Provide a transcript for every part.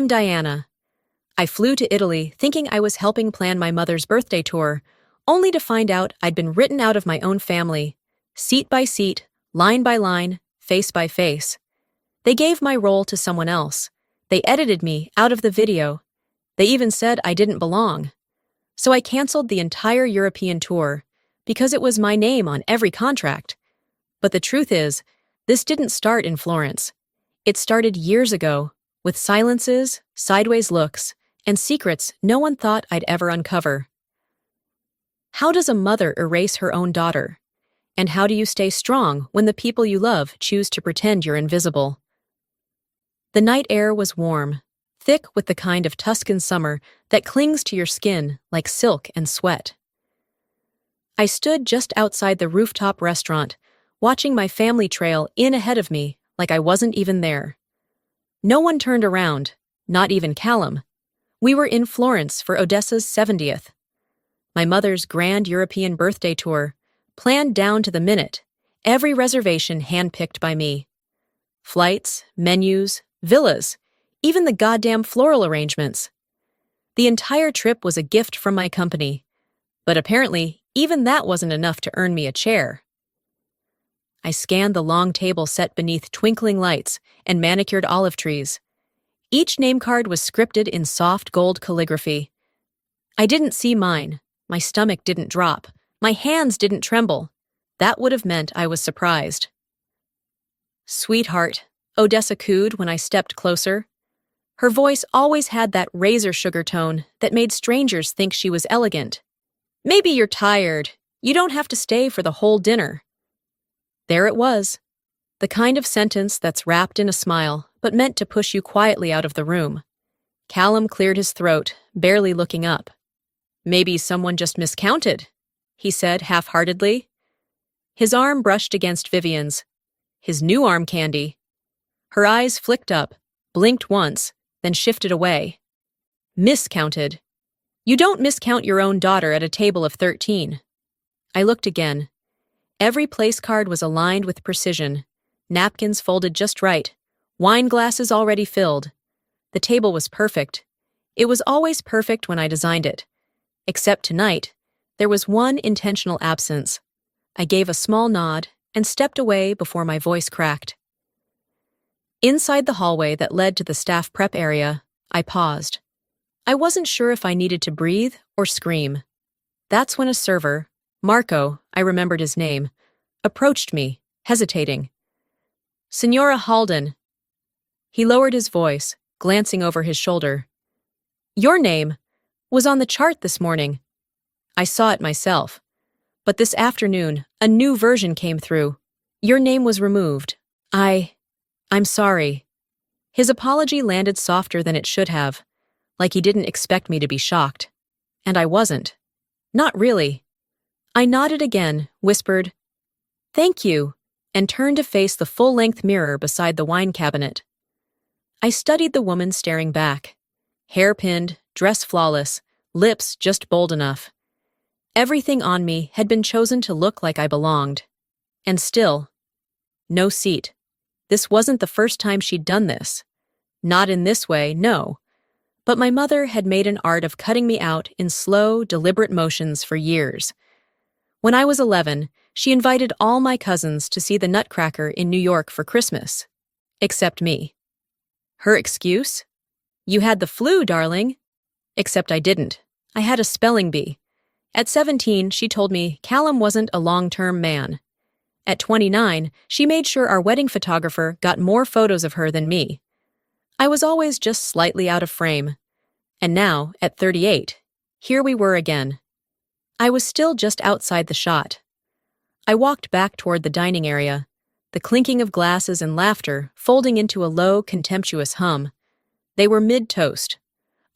I'm Diana. I flew to Italy thinking I was helping plan my mother's birthday tour, only to find out I'd been written out of my own family, seat by seat, line by line, face by face. They gave my role to someone else. They edited me out of the video. They even said I didn't belong. So I canceled the entire European tour because it was my name on every contract. But the truth is, this didn't start in Florence. It started years ago, with silences, sideways looks, and secrets no one thought I'd ever uncover. How does a mother erase her own daughter? And how do you stay strong when the people you love choose to pretend you're invisible? The night air was warm, thick with the kind of Tuscan summer that clings to your skin like silk and sweat. I stood just outside the rooftop restaurant, watching my family trail in ahead of me like I wasn't even there. No one turned around, not even Callum. We were in Florence for Odessa's 70th. My mother's grand European birthday tour, planned down to the minute, every reservation handpicked by me. Flights, menus, villas, even the goddamn floral arrangements. The entire trip was a gift from my company, but apparently even that wasn't enough to earn me a chair. I scanned the long table set beneath twinkling lights and manicured olive trees. Each name card was scripted in soft gold calligraphy. I didn't see mine. My stomach didn't drop. My hands didn't tremble. That would have meant I was surprised. "Sweetheart," Odessa cooed when I stepped closer. Her voice always had that razor sugar tone that made strangers think she was elegant. "Maybe you're tired. You don't have to stay for the whole dinner." There it was, the kind of sentence that's wrapped in a smile but meant to push you quietly out of the room. Callum cleared his throat, barely looking up. "Maybe someone just miscounted," he said half-heartedly. His arm brushed against Vivian's, his new arm candy. Her eyes flicked up, blinked once, then shifted away. "Miscounted. You don't miscount your own daughter at a table of 13. I looked again. Every place card was aligned with precision, napkins folded just right, wine glasses already filled. The table was perfect. It was always perfect when I designed it. Except tonight, there was one intentional absence. I gave a small nod and stepped away before my voice cracked. Inside the hallway that led to the staff prep area, I paused. I wasn't sure if I needed to breathe or scream. That's when a server, Marco, I remembered his name, approached me, hesitating. "Signora Halden." He lowered his voice, glancing over his shoulder. "Your name was on the chart this morning. I saw it myself. But this afternoon, a new version came through. Your name was removed. I'm sorry." His apology landed softer than it should have, like he didn't expect me to be shocked. And I wasn't. Not really. I nodded again, whispered, "Thank you," and turned to face the full-length mirror beside the wine cabinet. I studied the woman staring back. Hair pinned, dress flawless, lips just bold enough. Everything on me had been chosen to look like I belonged. And still, no seat. This wasn't the first time she'd done this. Not in this way, no. But my mother had made an art of cutting me out in slow, deliberate motions for years. When I was 11, she invited all my cousins to see the Nutcracker in New York for Christmas. Except me. Her excuse? "You had the flu, darling." Except I didn't. I had a spelling bee. At 17, she told me Callum wasn't a long-term man. At 29, she made sure our wedding photographer got more photos of her than me. I was always just slightly out of frame. And now, at 38, here we were again. I was still just outside the shot. I walked back toward the dining area, the clinking of glasses and laughter folding into a low, contemptuous hum. They were mid-toast.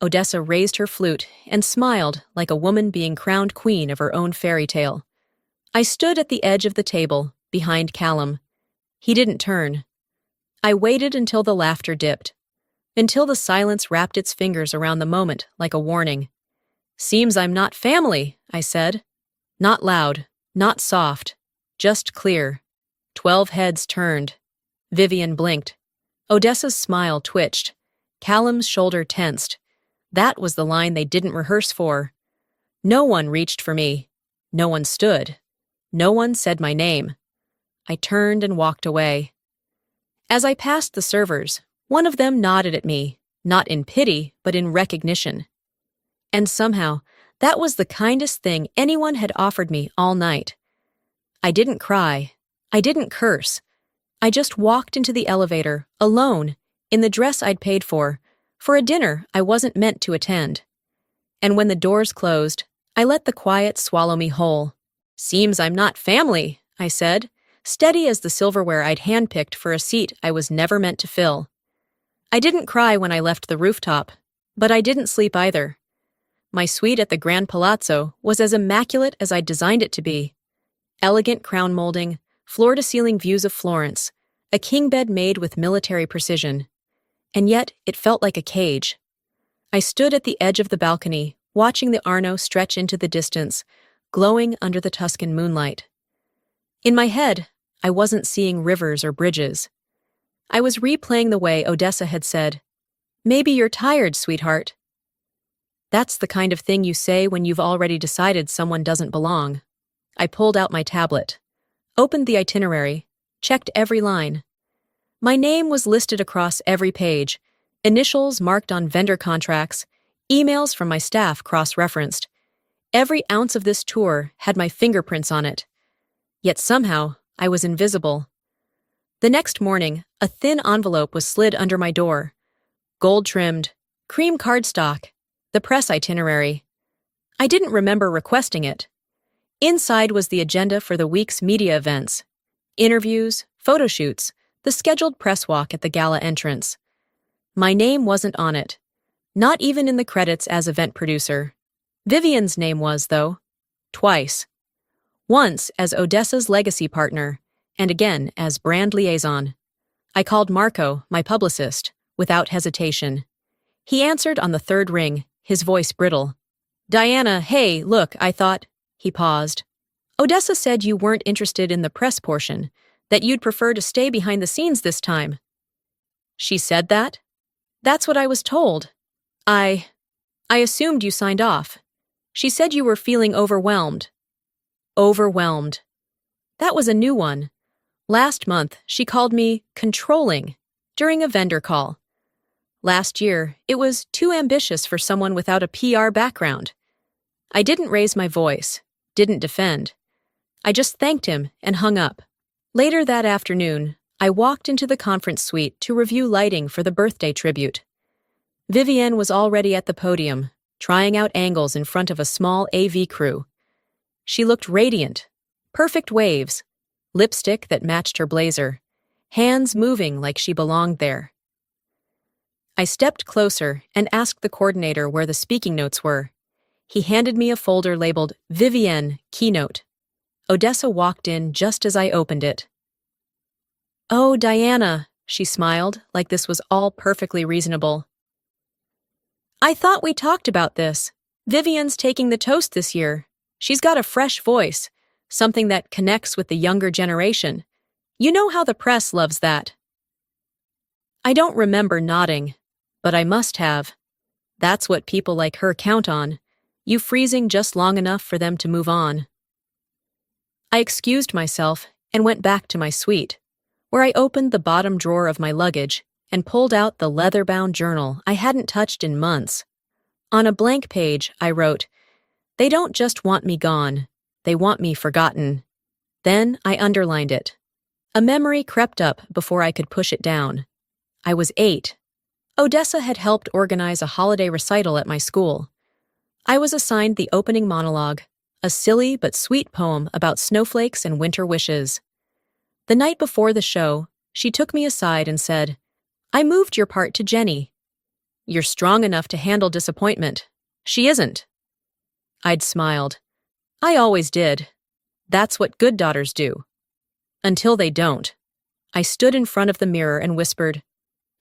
Odessa raised her flute and smiled like a woman being crowned queen of her own fairy tale. I stood at the edge of the table, behind Callum. He didn't turn. I waited until the laughter dipped, until the silence wrapped its fingers around the moment like a warning. "Seems I'm not family," I said. Not loud, not soft, just clear. 12 heads turned. Vivian blinked. Odessa's smile twitched. Callum's shoulder tensed. That was the line they didn't rehearse for. No one reached for me. No one stood. No one said my name. I turned and walked away. As I passed the servers, one of them nodded at me, not in pity, but in recognition. And somehow, that was the kindest thing anyone had offered me all night. I didn't cry. I didn't curse. I just walked into the elevator, alone, in the dress I'd paid for a dinner I wasn't meant to attend. And when the doors closed, I let the quiet swallow me whole. "Seems I'm not family," I said, steady as the silverware I'd handpicked for a seat I was never meant to fill. I didn't cry when I left the rooftop, but I didn't sleep either. My suite at the Grand Palazzo was as immaculate as I'd designed it to be. Elegant crown molding, floor-to-ceiling views of Florence, a king bed made with military precision. And yet, it felt like a cage. I stood at the edge of the balcony, watching the Arno stretch into the distance, glowing under the Tuscan moonlight. In my head, I wasn't seeing rivers or bridges. I was replaying the way Odessa had said, "Maybe you're tired, sweetheart." That's the kind of thing you say when you've already decided someone doesn't belong. I pulled out my tablet, opened the itinerary, checked every line. My name was listed across every page, initials marked on vendor contracts, emails from my staff cross-referenced. Every ounce of this tour had my fingerprints on it. Yet somehow, I was invisible. The next morning, a thin envelope was slid under my door. Gold-trimmed, cream cardstock, the press itinerary. I didn't remember requesting it. Inside was the agenda for the week's media events. Interviews, photo shoots, the scheduled press walk at the gala entrance. My name wasn't on it. Not even in the credits as event producer. Vivian's name was, though. Twice. Once as Odessa's legacy partner, and again as brand liaison. I called Marco, my publicist, without hesitation. He answered on the third ring, his voice brittle. "Diana, hey, look, I thought..." He paused. "Odessa said you weren't interested in the press portion, that you'd prefer to stay behind the scenes this time." "She said that?" "That's what I was told. I assumed you signed off. She said you were feeling overwhelmed." Overwhelmed. That was a new one. Last month, she called me controlling during a vendor call. Last year, it was too ambitious for someone without a PR background. I didn't raise my voice, didn't defend. I just thanked him and hung up. Later that afternoon, I walked into the conference suite to review lighting for the birthday tribute. Vivienne was already at the podium, trying out angles in front of a small AV crew. She looked radiant, perfect waves, lipstick that matched her blazer, hands moving like she belonged there. I stepped closer and asked the coordinator where the speaking notes were. He handed me a folder labeled Vivienne Keynote. Odessa walked in just as I opened it. "Oh, Diana," she smiled, like this was all perfectly reasonable. "I thought we talked about this. Vivian's taking the toast this year. She's got a fresh voice, something that connects with the younger generation. You know how the press loves that." I don't remember nodding, but I must have. That's what people like her count on, you freezing just long enough for them to move on. I excused myself and went back to my suite, where I opened the bottom drawer of my luggage and pulled out the leather-bound journal I hadn't touched in months. On a blank page, I wrote, "They don't just want me gone, they want me forgotten." Then I underlined it. A memory crept up before I could push it down. I was 8. Odessa had helped organize a holiday recital at my school. I was assigned the opening monologue, a silly but sweet poem about snowflakes and winter wishes. The night before the show, she took me aside and said, "I moved your part to Jenny. You're strong enough to handle disappointment. She isn't." I'd smiled. I always did. That's what good daughters do. Until they don't. I stood in front of the mirror and whispered,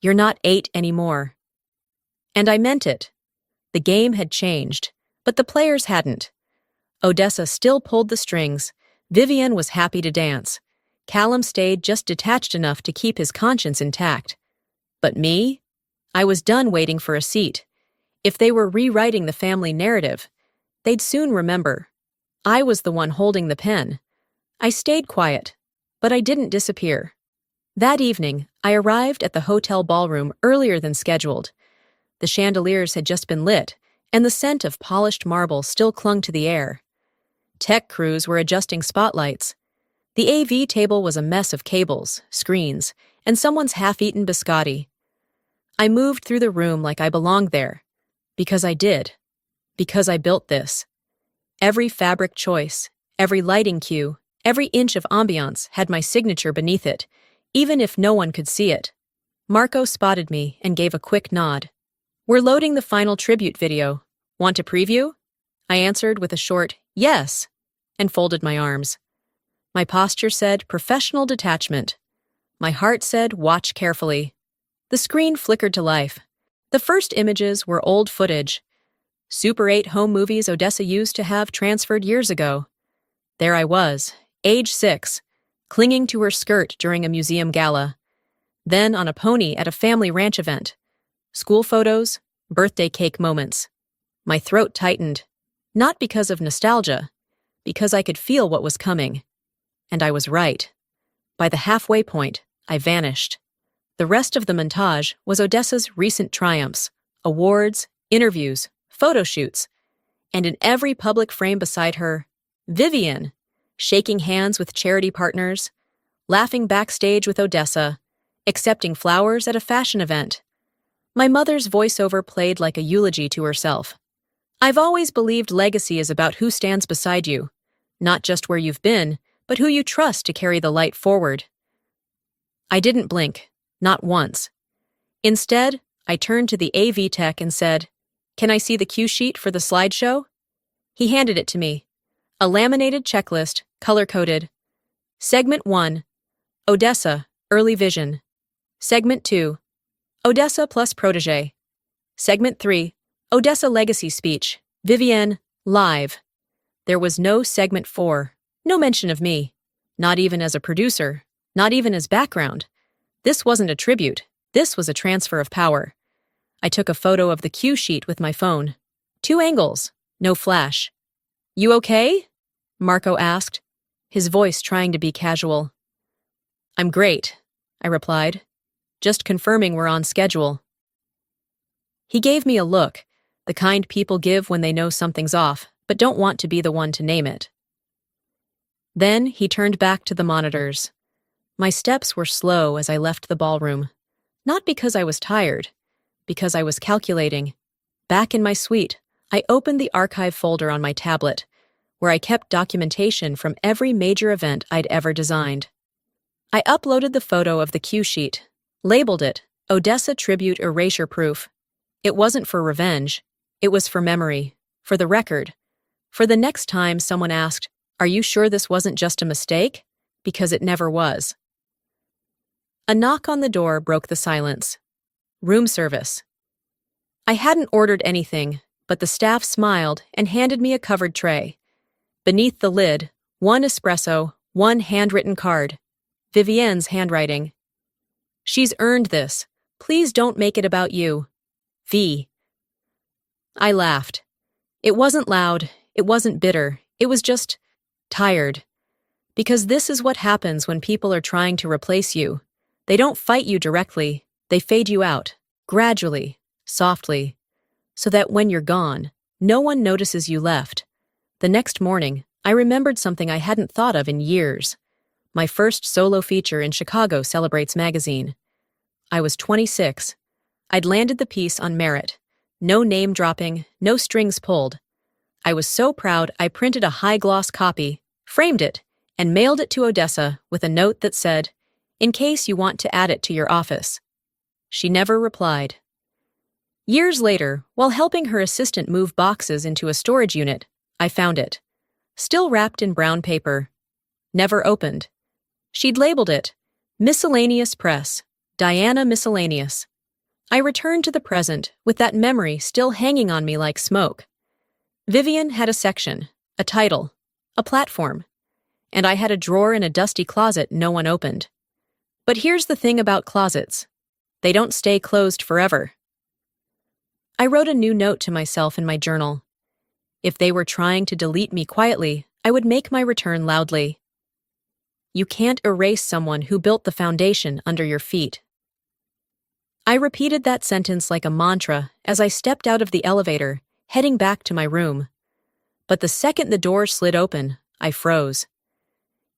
"You're not 8 anymore." And I meant it. The game had changed, but the players hadn't. Odessa still pulled the strings. Vivienne was happy to dance. Callum stayed just detached enough to keep his conscience intact. But me? I was done waiting for a seat. If they were rewriting the family narrative, they'd soon remember. I was the one holding the pen. I stayed quiet, but I didn't disappear. That evening, I arrived at the hotel ballroom earlier than scheduled. The chandeliers had just been lit, and the scent of polished marble still clung to the air. Tech crews were adjusting spotlights. The AV table was a mess of cables, screens, and someone's half-eaten biscotti. I moved through the room like I belonged there. Because I did. Because I built this. Every fabric choice, every lighting cue, every inch of ambiance had my signature beneath it, even if no one could see it. Marco spotted me and gave a quick nod. "We're loading the final tribute video. Want to preview?" I answered with a short, "Yes," and folded my arms. My posture said professional detachment. My heart said watch carefully. The screen flickered to life. The first images were old footage. Super 8 home movies Odessa used to have transferred years ago. There I was, age 6, clinging to her skirt during a museum gala. Then on a pony at a family ranch event. School photos, birthday cake moments. My throat tightened, not because of nostalgia, because I could feel what was coming. And I was right. By the halfway point, I vanished. The rest of the montage was Odessa's recent triumphs, awards, interviews, photo shoots, and in every public frame beside her, Vivian, shaking hands with charity partners, laughing backstage with Odessa, accepting flowers at a fashion event. My mother's voiceover played like a eulogy to herself. I've always believed legacy is about who stands beside you, not just where you've been, but who you trust to carry the light forward. I didn't blink, not once. Instead, I turned to the AV tech and said, "Can I see the cue sheet for the slideshow?" He handed it to me. A laminated checklist, color-coded. Segment 1, Odessa, Early Vision. Segment 2, Odessa plus Protégé. Segment 3, Odessa Legacy Speech, Vivienne, Live. There was no Segment 4, no mention of me. Not even as a producer, not even as background. This wasn't a tribute, this was a transfer of power. I took a photo of the cue sheet with my phone. 2 angles, no flash. "You okay?" Marco asked, his voice trying to be casual. "I'm great," I replied, "just confirming we're on schedule." He gave me a look, the kind people give when they know something's off, but don't want to be the one to name it. Then he turned back to the monitors. My steps were slow as I left the ballroom, not because I was tired, because I was calculating. Back in my suite, I opened the archive folder on my tablet, where I kept documentation from every major event I'd ever designed. I uploaded the photo of the cue sheet, labeled it Odessa Tribute Erasure Proof. It wasn't for revenge, it was for memory, for the record, for the next time someone asked, "Are you sure this wasn't just a mistake?" Because it never was. A knock on the door broke the silence. Room service. I hadn't ordered anything, but the staff smiled and handed me a covered tray. Beneath the lid, 1 espresso, 1 handwritten card. Vivienne's handwriting. "She's earned this. Please don't make it about you. V." I laughed. It wasn't loud, it wasn't bitter, it was just tired. Because this is what happens when people are trying to replace you. They don't fight you directly, they fade you out, gradually, softly, so that when you're gone, no one notices you left. The next morning, I remembered something I hadn't thought of in years. My first solo feature in Chicago Celebrates magazine. I was 26. I'd landed the piece on merit. No name dropping, no strings pulled. I was so proud I printed a high-gloss copy, framed it, and mailed it to Odessa with a note that said, "In case you want to add it to your office." She never replied. Years later, while helping her assistant move boxes into a storage unit, I found it. Still wrapped in brown paper. Never opened. She'd labeled it, Miscellaneous Press, Diana Miscellaneous. I returned to the present with that memory still hanging on me like smoke. Vivian had a section, a title, a platform, and I had a drawer in a dusty closet no one opened. But here's the thing about closets. They don't stay closed forever. I wrote a new note to myself in my journal. If they were trying to delete me quietly, I would make my return loudly. You can't erase someone who built the foundation under your feet. I repeated that sentence like a mantra as I stepped out of the elevator, heading back to my room. But the second the door slid open, I froze.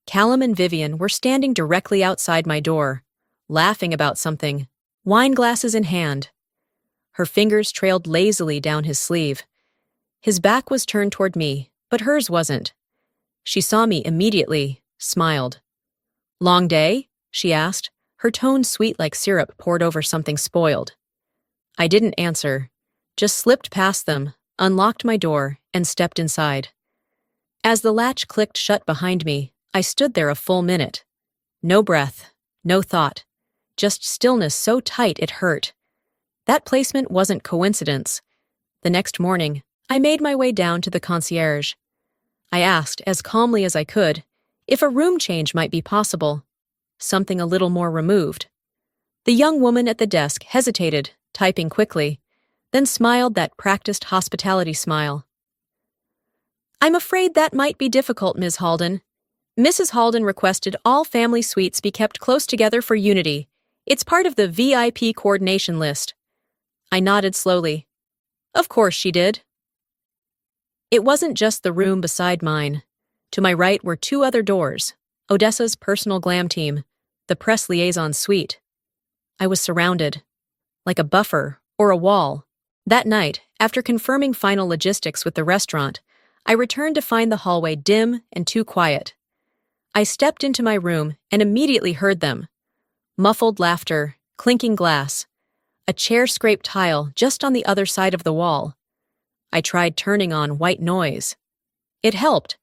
Callum and Vivian were standing directly outside my door, laughing about something, wine glasses in hand. Her fingers trailed lazily down his sleeve. His back was turned toward me, but hers wasn't. She saw me immediately, smiled. "Long day?" she asked, her tone sweet like syrup poured over something spoiled. I didn't answer, just slipped past them, unlocked my door, and stepped inside. As the latch clicked shut behind me, I stood there a full minute. No breath, no thought, just stillness so tight it hurt. That placement wasn't coincidence. The next morning, I made my way down to the concierge. I asked, as calmly as I could, if a room change might be possible. Something a little more removed. The young woman at the desk hesitated, typing quickly, then smiled that practiced hospitality smile. "I'm afraid that might be difficult, Ms. Halden. Mrs. Halden requested all family suites be kept close together for unity. It's part of the VIP coordination list." I nodded slowly. Of course she did. It wasn't just the room beside mine. To my right were two other doors, Odessa's personal glam team, the press liaison suite. I was surrounded, like a buffer or a wall. That night, after confirming final logistics with the restaurant, I returned to find the hallway dim and too quiet. I stepped into my room and immediately heard them. Muffled laughter, clinking glass, a chair scraped tile just on the other side of the wall. I tried turning on white noise. It helped,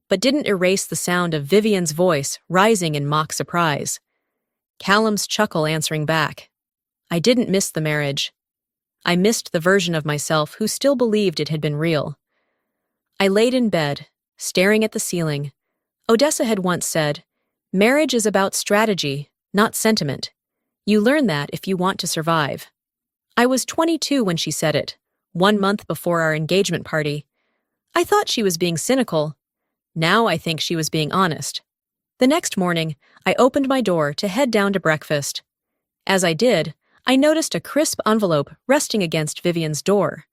but didn't erase the sound of Vivian's voice rising in mock surprise. Callum's chuckle answering back. I didn't miss the marriage. I missed the version of myself who still believed it had been real. I laid in bed, staring at the ceiling. Odessa had once said, "Marriage is about strategy, not sentiment. You learn that if you want to survive." I was 22 when she said it, 1 month before our engagement party. I thought she was being cynical. Now I think she was being honest. The next morning, I opened my door to head down to breakfast. As I did, I noticed a crisp envelope resting against Vivian's door.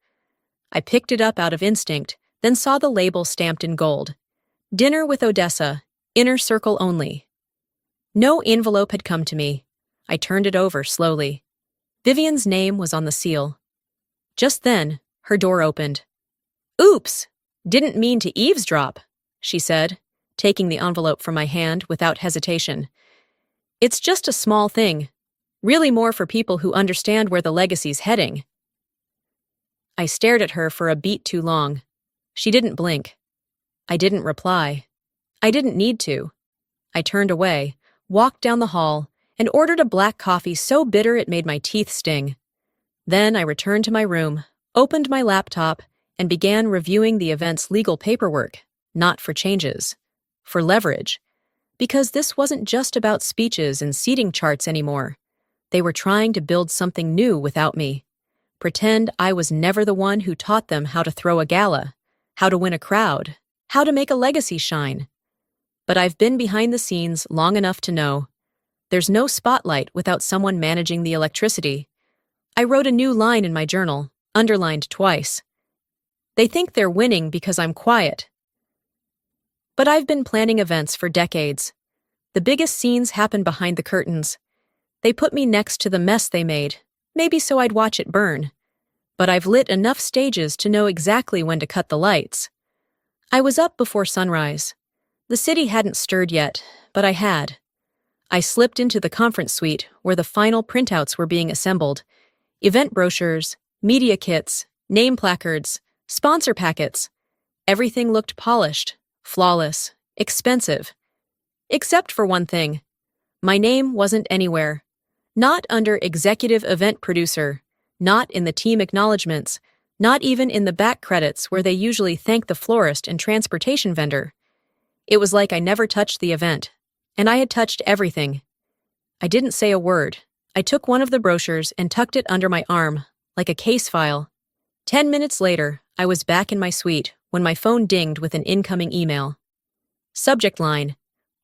I picked it up out of instinct, then saw the label stamped in gold. "Dinner with Odessa, inner circle only." No envelope had come to me. I turned it over slowly. Vivian's name was on the seal. Just then, her door opened. "Oops! Didn't mean to eavesdrop," she said, taking the envelope from my hand without hesitation. "It's just a small thing. Really more for people who understand where the legacy's heading." I stared at her for a beat too long. She didn't blink. I didn't reply. I didn't need to. I turned away, walked down the hall, and ordered a black coffee so bitter it made my teeth sting. Then I returned to my room, opened my laptop, and began reviewing the event's legal paperwork, not for changes, for leverage. Because this wasn't just about speeches and seating charts anymore. They were trying to build something new without me. Pretend I was never the one who taught them how to throw a gala, how to win a crowd, how to make a legacy shine. But I've been behind the scenes long enough to know there's no spotlight without someone managing the electricity. I wrote a new line in my journal, underlined twice. They think they're winning because I'm quiet. But I've been planning events for decades. The biggest scenes happen behind the curtains. They put me next to the mess they made, maybe so I'd watch it burn. But I've lit enough stages to know exactly when to cut the lights. I was up before sunrise. The city hadn't stirred yet, but I had. I slipped into the conference suite where the final printouts were being assembled. Event brochures, media kits, name placards, sponsor packets. Everything looked polished, flawless, expensive. Except for one thing. My name wasn't anywhere. Not under executive event producer, not in the team acknowledgements, not even in the back credits where they usually thank the florist and transportation vendor. It was like I never touched the event, and I had touched everything. I didn't say a word. I took one of the brochures and tucked it under my arm, like a case file. 10 minutes later, I was back in my suite when my phone dinged with an incoming email. Subject line: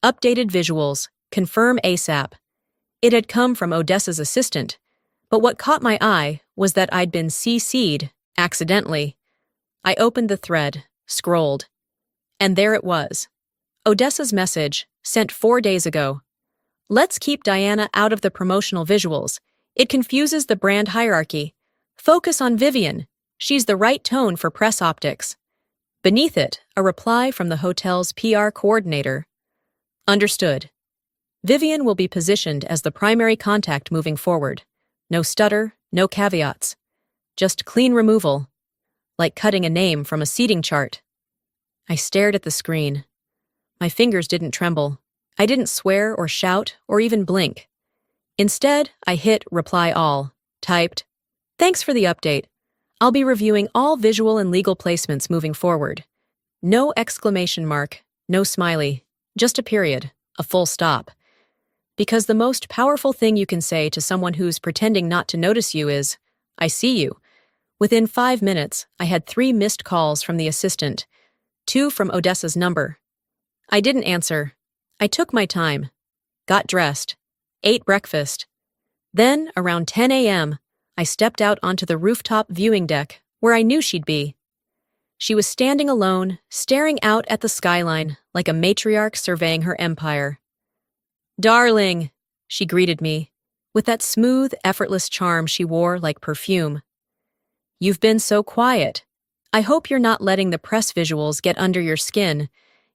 Updated visuals. Confirm ASAP. It had come from Odessa's assistant, but what caught my eye was that I'd been CC'd accidentally. I opened the thread, scrolled, and there it was. Odessa's message, sent 4 days ago. Let's keep Diana out of the promotional visuals. It confuses the brand hierarchy. Focus on Vivian. She's the right tone for press optics. Beneath it, a reply from the hotel's PR coordinator. Understood. Vivian will be positioned as the primary contact moving forward. No stutter, no caveats. Just clean removal. Like cutting a name from a seating chart. I stared at the screen. My fingers didn't tremble. I didn't swear or shout or even blink. Instead, I hit Reply All, typed, Thanks for the update. I'll be reviewing all visual and legal placements moving forward. No exclamation mark, no smiley, just a period, a full stop. Because the most powerful thing you can say to someone who's pretending not to notice you is, I see you. Within 5 minutes, I had 3 missed calls from the assistant, 2 from Odessa's number. I didn't answer. I took my time, got dressed, ate breakfast. Then, around 10 a.m., I stepped out onto the rooftop viewing deck, where I knew she'd be. She was standing alone, staring out at the skyline like a matriarch surveying her empire. Darling, she greeted me, with that smooth, effortless charm she wore like perfume. You've been so quiet. I hope you're not letting the press visuals get under your skin.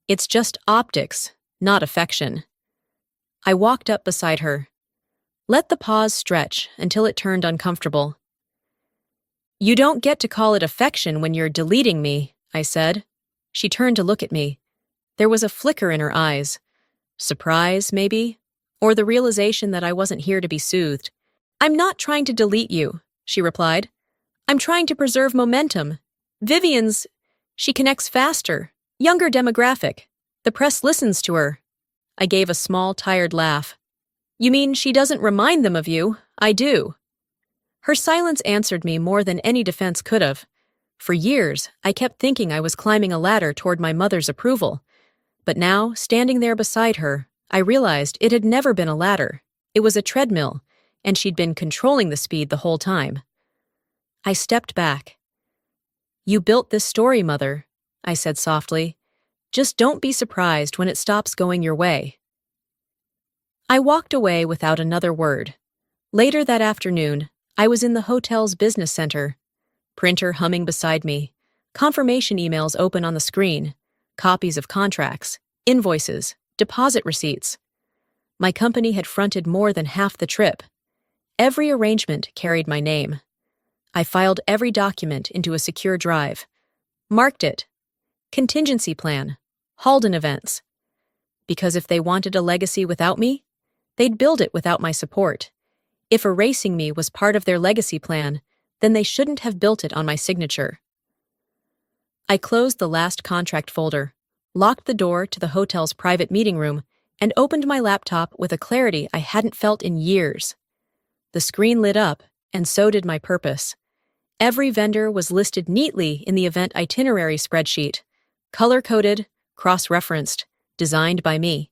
It's just optics, not affection. I walked up beside her. Let the pause stretch until it turned uncomfortable. You don't get to call it affection when you're deleting me, I said. She turned to look at me. There was a flicker in her eyes. Surprise, maybe? Or the realization that I wasn't here to be soothed. I'm not trying to delete you, she replied. I'm trying to preserve momentum. Vivian's, she connects faster, younger demographic. The press listens to her. I gave a small, tired laugh. You mean she doesn't remind them of you? I do. Her silence answered me more than any defense could have. For years, I kept thinking I was climbing a ladder toward my mother's approval. But now, standing there beside her, I realized it had never been a ladder. It was a treadmill, and she'd been controlling the speed the whole time. I stepped back. You built this story, Mother, I said softly. Just don't be surprised when it stops going your way. I walked away without another word. Later that afternoon, I was in the hotel's business center. Printer humming beside me, confirmation emails open on the screen, copies of contracts, invoices, deposit receipts. My company had fronted more than half the trip. Every arrangement carried my name. I filed every document into a secure drive. Marked it. Contingency plan. Halden events. Because if they wanted a legacy without me, they'd build it without my support. If erasing me was part of their legacy plan, then they shouldn't have built it on my signature. I closed the last contract folder, locked the door to the hotel's private meeting room, and opened my laptop with a clarity I hadn't felt in years. The screen lit up, and so did my purpose. Every vendor was listed neatly in the event itinerary spreadsheet, color-coded, cross-referenced, designed by me.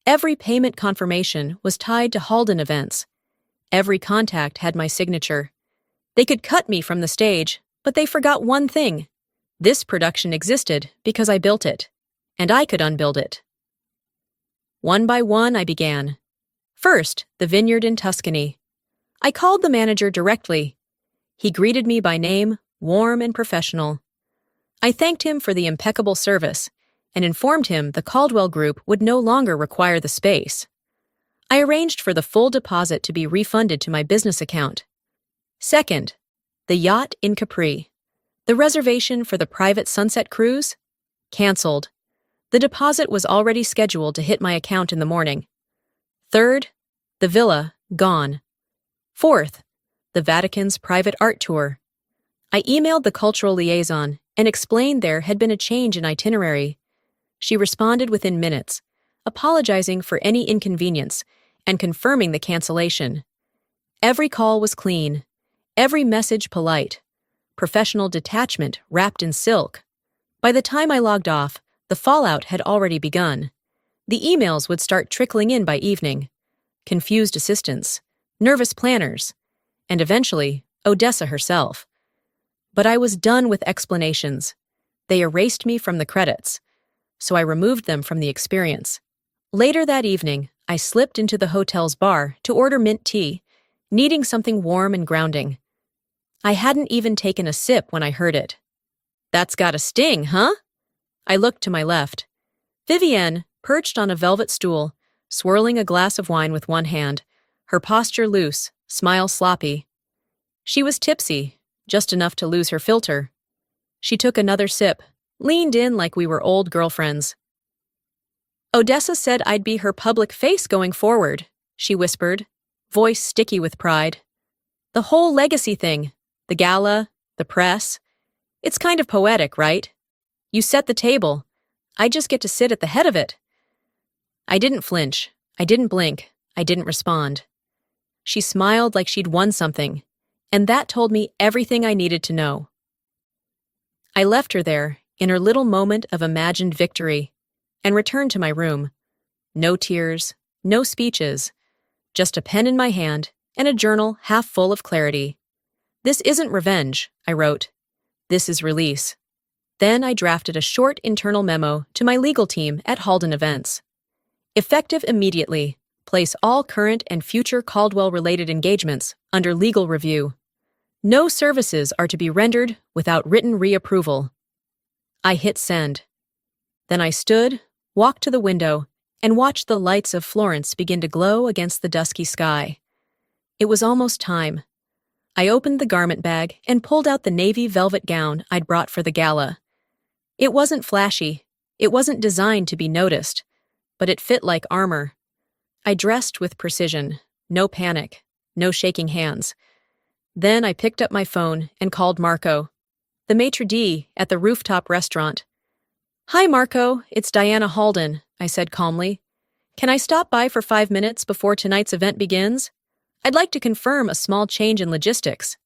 Every payment confirmation was tied to Halden events. Every contact had my signature. They could cut me from the stage, but they forgot one thing. This production existed because I built it, and I could unbuild it. One by one, I began. First, the vineyard in Tuscany. I called the manager directly. He greeted me by name, warm and professional. I thanked him for the impeccable service and informed him the Caldwell Group would no longer require the space. I arranged for the full deposit to be refunded to my business account. Second, the yacht in Capri. The reservation for the private sunset cruise? Canceled. The deposit was already scheduled to hit my account in the morning. Third, the villa, gone. Fourth, the Vatican's private art tour. I emailed the cultural liaison and explained there had been a change in itinerary. She responded within minutes, apologizing for any inconvenience and confirming the cancellation. Every call was clean, every message polite. professional detachment wrapped in silk. By the time I logged off, the fallout had already begun. The emails would start trickling in by evening. Confused assistants, nervous planners, and eventually, Odessa herself. But I was done with explanations. They erased me from the credits, so I removed them from the experience. Later that evening, I slipped into the hotel's bar to order mint tea, needing something warm and grounding. I hadn't even taken a sip when I heard it. "That's got a sting, huh?" I looked to my left. Vivienne, perched on a velvet stool, swirling a glass of wine with one hand, her posture loose, smile sloppy. She was tipsy, just enough to lose her filter. She took another sip, leaned in like we were old girlfriends. "Odessa said I'd be her public face going forward," she whispered, voice sticky with pride. "The whole legacy thing, the gala, the press. It's kind of poetic, right? You set the table. I just get to sit at the head of it." I didn't flinch. I didn't blink. I didn't respond. She smiled like she'd won something, and that told me everything I needed to know. I left her there, in her little moment of imagined victory, and returned to my room. No tears, no speeches, just a pen in my hand and a journal half full of clarity. "This isn't revenge," I wrote. "This is release." Then I drafted a short internal memo to my legal team at Halden Events. Effective immediately, place all current and future Caldwell-related engagements under legal review. No services are to be rendered without written reapproval. I hit send. Then I stood, walked to the window, and watched the lights of Florence begin to glow against the dusky sky. It was almost time. I opened the garment bag and pulled out the navy velvet gown I'd brought for the gala. It wasn't flashy. It wasn't designed to be noticed, but it fit like armor. I dressed with precision, no panic, no shaking hands. Then I picked up my phone and called Marco, the maitre d' at the rooftop restaurant. "Hi, Marco, it's Diana Halden," I said calmly. "Can I stop by for 5 minutes before tonight's event begins? I'd like to confirm a small change in logistics."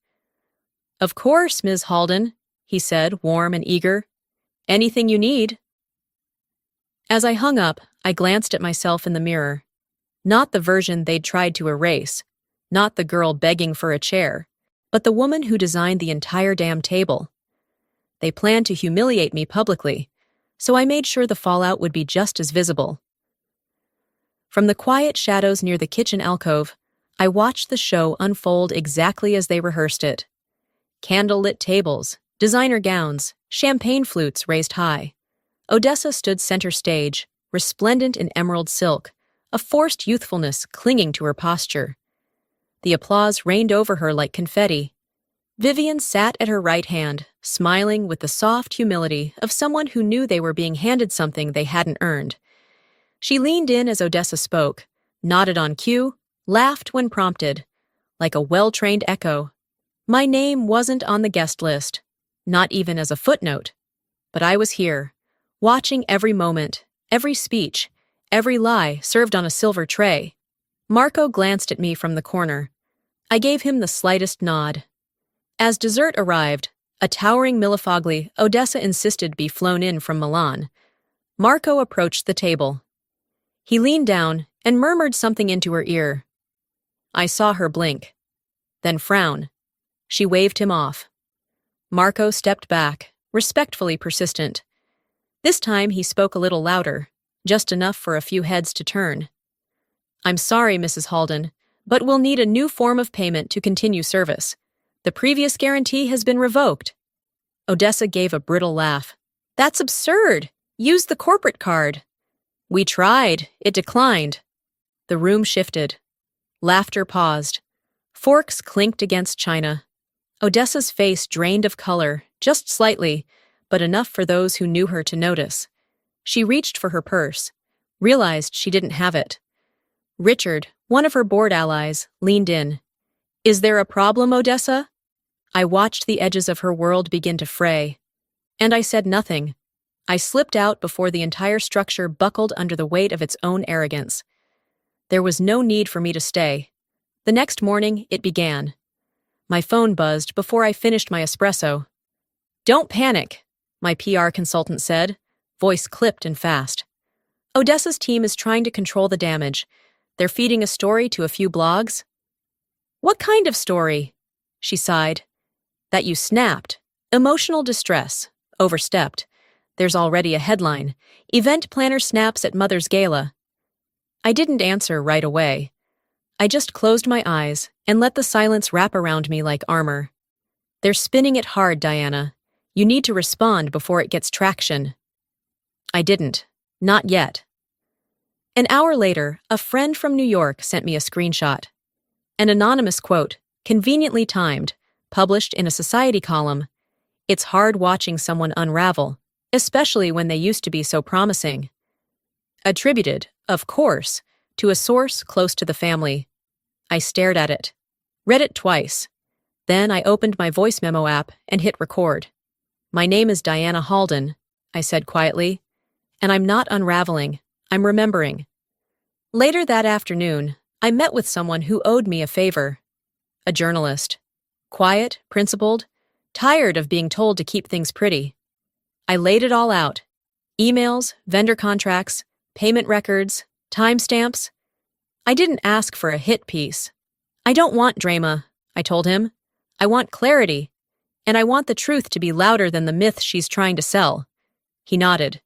"Of course, Ms. Halden," he said, warm and eager. "Anything you need." As I hung up, I glanced at myself in the mirror. Not the version they'd tried to erase, not the girl begging for a chair, but the woman who designed the entire damn table. They planned to humiliate me publicly, so I made sure the fallout would be just as visible. From the quiet shadows near the kitchen alcove, I watched the show unfold exactly as they rehearsed it. Candle-lit tables, designer gowns, champagne flutes raised high. Odessa stood center stage, resplendent in emerald silk, a forced youthfulness clinging to her posture. The applause rained over her like confetti. Vivienne sat at her right hand, smiling with the soft humility of someone who knew they were being handed something they hadn't earned. She leaned in as Odessa spoke, nodded on cue, laughed when prompted, like a well-trained echo. My name wasn't on the guest list, not even as a footnote, but I was here, watching every moment, every speech, every lie served on a silver tray. Marco glanced at me from the corner. I gave him the slightest nod. As dessert arrived, a towering millefoglie Odessa insisted be flown in from Milan. Marco approached the table. He leaned down and murmured something into her ear. I saw her blink, then frown. She waved him off. Marco stepped back, respectfully persistent. This time he spoke a little louder, just enough for a few heads to turn. "I'm sorry, Mrs. Halden, but we'll need a new form of payment to continue service. The previous guarantee has been revoked." Odessa gave a brittle laugh. "That's absurd. Use the corporate card." "We tried. It declined." The room shifted. Laughter paused. Forks clinked against china. Odessa's face drained of color, just slightly, but enough for those who knew her to notice. She reached for her purse, realized she didn't have it. Richard, one of her board allies, leaned in. "Is there a problem, Odessa?" I watched the edges of her world begin to fray. And I said nothing. I slipped out before the entire structure buckled under the weight of its own arrogance. There was no need for me to stay. The next morning, it began. My phone buzzed before I finished my espresso. "Don't panic," my PR consultant said, voice clipped and fast. "Odessa's team is trying to control the damage. They're feeding a story to a few blogs." "What kind of story?" She sighed. "That you snapped. Emotional distress. Overstepped. There's already a headline. Event planner snaps at mother's gala." I didn't answer right away. I just closed my eyes and let the silence wrap around me like armor. "They're spinning it hard, Diana. You need to respond before it gets traction." I didn't. Not yet. An hour later, a friend from New York sent me a screenshot. An anonymous quote, conveniently timed, published in a society column. "It's hard watching someone unravel, especially when they used to be so promising." Attributed, of course, to a source close to the family. I stared at it, read it twice. Then I opened my voice memo app and hit record. "My name is Diana Halden," I said quietly, "and I'm not unraveling, I'm remembering." Later that afternoon, I met with someone who owed me a favor. A journalist. Quiet, principled, tired of being told to keep things pretty. I laid it all out. Emails, vendor contracts, payment records, timestamps. I didn't ask for a hit piece. "I don't want drama," I told him. "I want clarity. And I want the truth to be louder than the myth she's trying to sell." He nodded.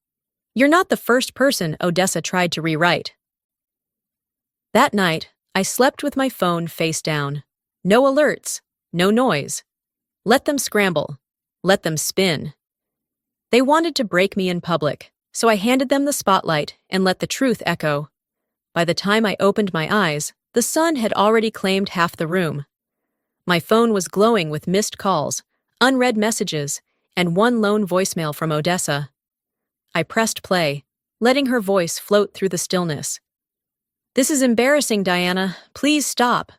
"You're not the first person Odessa tried to rewrite." That night, I slept with my phone face down. No alerts, no noise. Let them scramble. Let them spin. They wanted to break me in public, so I handed them the spotlight and let the truth echo. By the time I opened my eyes, the sun had already claimed half the room. My phone was glowing with missed calls, unread messages, and one lone voicemail from Odessa. I pressed play, letting her voice float through the stillness. "This is embarrassing, Diana. Please stop."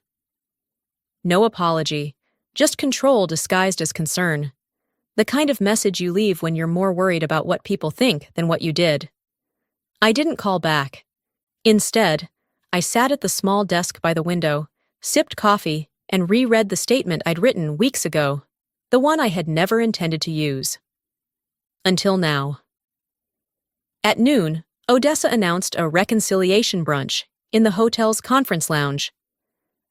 No apology, just control disguised as concern. The kind of message you leave when you're more worried about what people think than what you did. I didn't call back. Instead, I sat at the small desk by the window, sipped coffee, and reread the statement I'd written weeks ago, the one I had never intended to use. Until now. At noon, Odessa announced a reconciliation brunch in the hotel's conference lounge.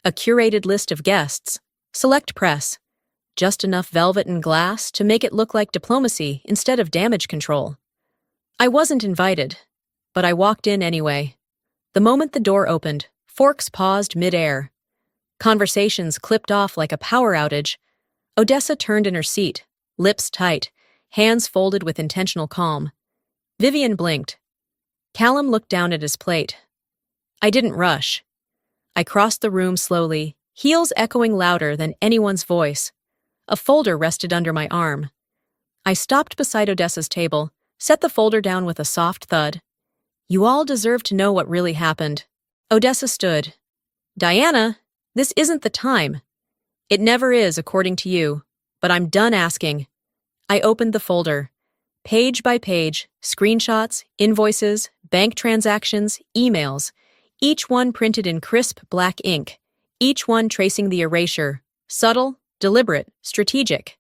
A curated list of guests, select press, just enough velvet and glass to make it look like diplomacy instead of damage control. I wasn't invited, but I walked in anyway. The moment the door opened, forks paused mid-air. Conversations clipped off like a power outage. Odessa turned in her seat, lips tight, hands folded with intentional calm. Vivian blinked. Callum looked down at his plate. I didn't rush. I crossed the room slowly, heels echoing louder than anyone's voice. A folder rested under my arm. I stopped beside Odessa's table, set the folder down with a soft thud. "You all deserve to know what really happened." Odessa stood. "Diana, this isn't the time." "It never is, according to you, but I'm done asking." I opened the folder. Page by page, screenshots, invoices, bank transactions, emails, each one printed in crisp black ink, each one tracing the erasure, subtle, deliberate, strategic.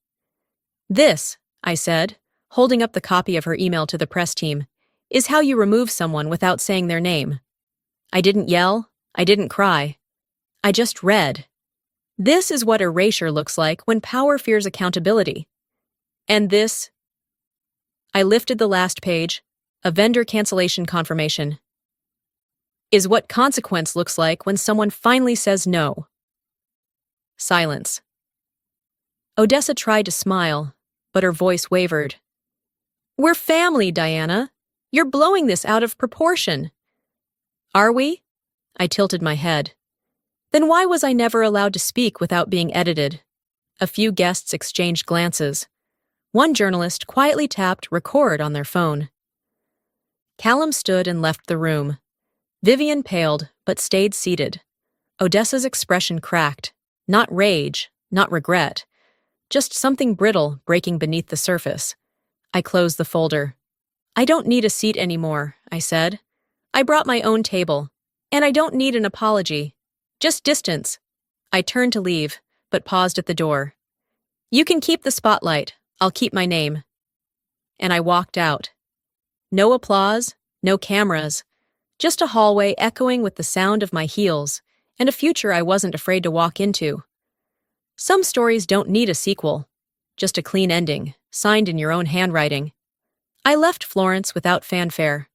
"This," I said, holding up the copy of her email to the press team, "is how you remove someone without saying their name." I didn't yell, I didn't cry. I just read. This is what erasure looks like when power fears accountability. And this, I lifted the last page, a vendor cancellation confirmation, is what consequence looks like when someone finally says no. Silence. Odessa tried to smile, but her voice wavered. "We're family, Diana. You're blowing this out of proportion." "Are we?" I tilted my head. Then why was I never allowed to speak without being edited? A few guests exchanged glances. One journalist quietly tapped record on their phone. Callum stood and left the room. Vivian paled, but stayed seated. Odessa's expression cracked. Not rage, not regret. Just something brittle breaking beneath the surface. I closed the folder. "I don't need a seat anymore," I said. "I brought my own table. And I don't need an apology. Just distance." I turned to leave, but paused at the door. You can keep the spotlight. I'll keep my name. And I walked out. No applause, no cameras, just a hallway echoing with the sound of my heels and a future I wasn't afraid to walk into. Some stories don't need a sequel, just a clean ending, signed in your own handwriting. I left Florence without fanfare.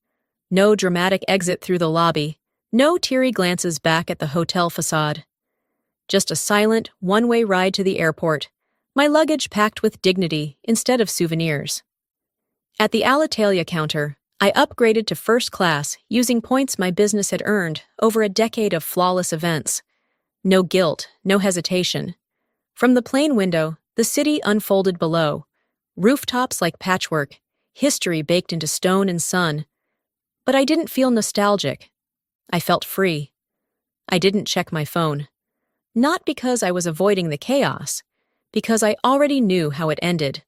No dramatic exit through the lobby, no teary glances back at the hotel facade. Just a silent, one-way ride to the airport, my luggage packed with dignity instead of souvenirs. At the Alitalia counter, I upgraded to first class using points my business had earned over a decade of flawless events. No guilt, no hesitation. From the plane window, the city unfolded below. Rooftops like patchwork, history baked into stone and sun. But I didn't feel nostalgic. I felt free. I didn't check my phone. Not because I was avoiding the chaos, because I already knew how it ended.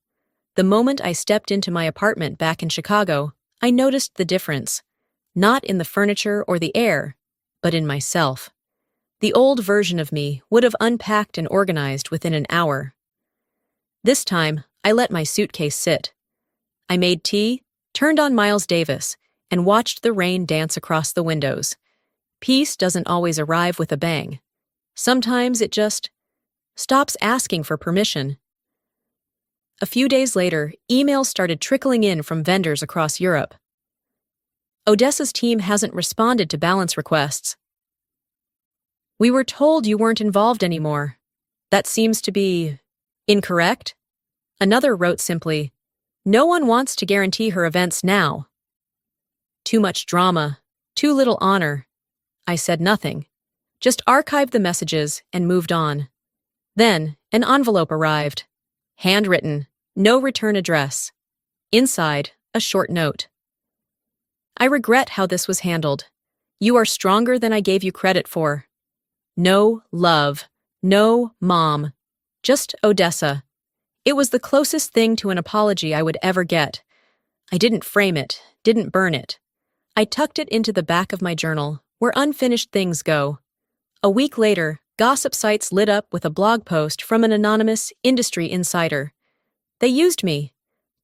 The moment I stepped into my apartment back in Chicago, I noticed the difference. Not in the furniture or the air, but in myself. The old version of me would have unpacked and organized within an hour. This time, I let my suitcase sit. I made tea, turned on Miles Davis, and watched the rain dance across the windows. Peace doesn't always arrive with a bang. Sometimes it just stops asking for permission. A few days later, emails started trickling in from vendors across Europe. Odessa's team hasn't responded to balance requests. We were told you weren't involved anymore. That seems to be incorrect. Another wrote simply, no one wants to guarantee her events now. Too much drama, too little honor. I said nothing, just archived the messages and moved on. Then, an envelope arrived. Handwritten, no return address. Inside, a short note. I regret how this was handled. You are stronger than I gave you credit for. No love, no mom, just Odessa. It was the closest thing to an apology I would ever get. I didn't frame it, didn't burn it. I tucked it into the back of my journal, where unfinished things go. A week later, gossip sites lit up with a blog post from an anonymous industry insider. They used me,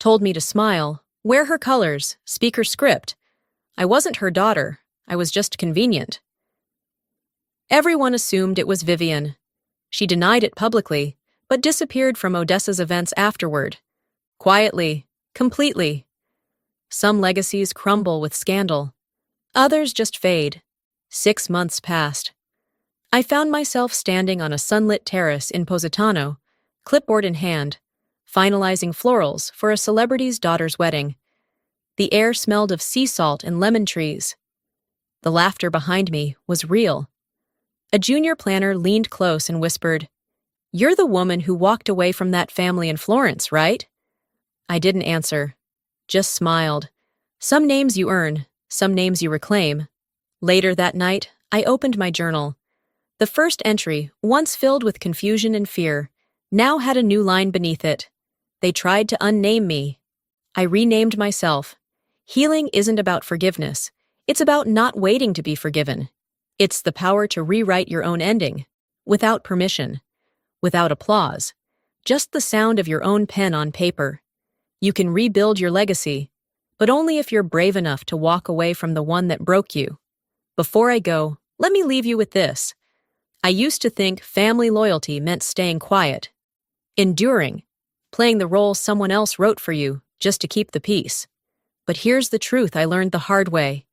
told me to smile, wear her colors, speak her script. I wasn't her daughter, I was just convenient. Everyone assumed it was Vivian. She denied it publicly, but disappeared from Odessa's events afterward. Quietly, completely. Some legacies crumble with scandal. Others just fade. 6 months passed. I found myself standing on a sunlit terrace in Positano, clipboard in hand, finalizing florals for a celebrity's daughter's wedding. The air smelled of sea salt and lemon trees. The laughter behind me was real. A junior planner leaned close and whispered, "You're the woman who walked away from that family in Florence, right?" I didn't answer, just smiled. Some names you earn, some names you reclaim. Later that night, I opened my journal. The first entry, once filled with confusion and fear, now had a new line beneath it. They tried to unname me. I renamed myself. Healing isn't about forgiveness. It's about not waiting to be forgiven. It's the power to rewrite your own ending, without permission, without applause, just the sound of your own pen on paper. You can rebuild your legacy, but only if you're brave enough to walk away from the one that broke you. Before I go, let me leave you with this. I used to think family loyalty meant staying quiet, enduring, playing the role someone else wrote for you just to keep the peace. But here's the truth I learned the hard way.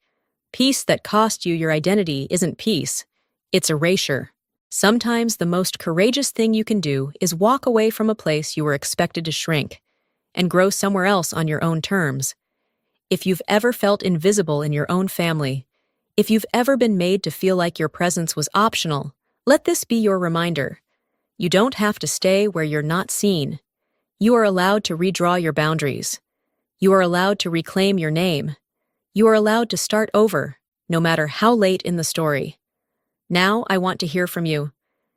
Peace that cost you your identity isn't peace, it's erasure. Sometimes the most courageous thing you can do is walk away from a place you were expected to shrink and grow somewhere else on your own terms. If you've ever felt invisible in your own family, if you've ever been made to feel like your presence was optional, let this be your reminder. You don't have to stay where you're not seen. You are allowed to redraw your boundaries. You are allowed to reclaim your name. You are allowed to start over, no matter how late in the story. Now I want to hear from you.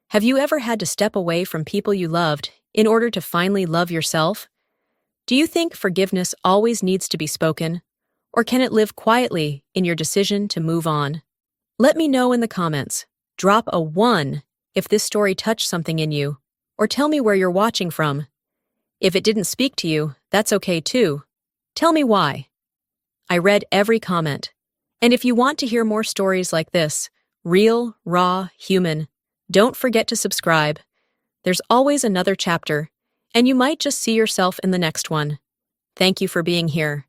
Have you ever had to step away from people you loved in order to finally love yourself? Do you think forgiveness always needs to be spoken, or can it live quietly in your decision to move on? Let me know in the comments. Drop a 1 if this story touched something in you, or tell me where you're watching from. If it didn't speak to you, that's okay too. Tell me why. I read every comment. And if you want to hear more stories like this, real, raw, human, don't forget to subscribe. There's always another chapter, and you might just see yourself in the next one. Thank you for being here.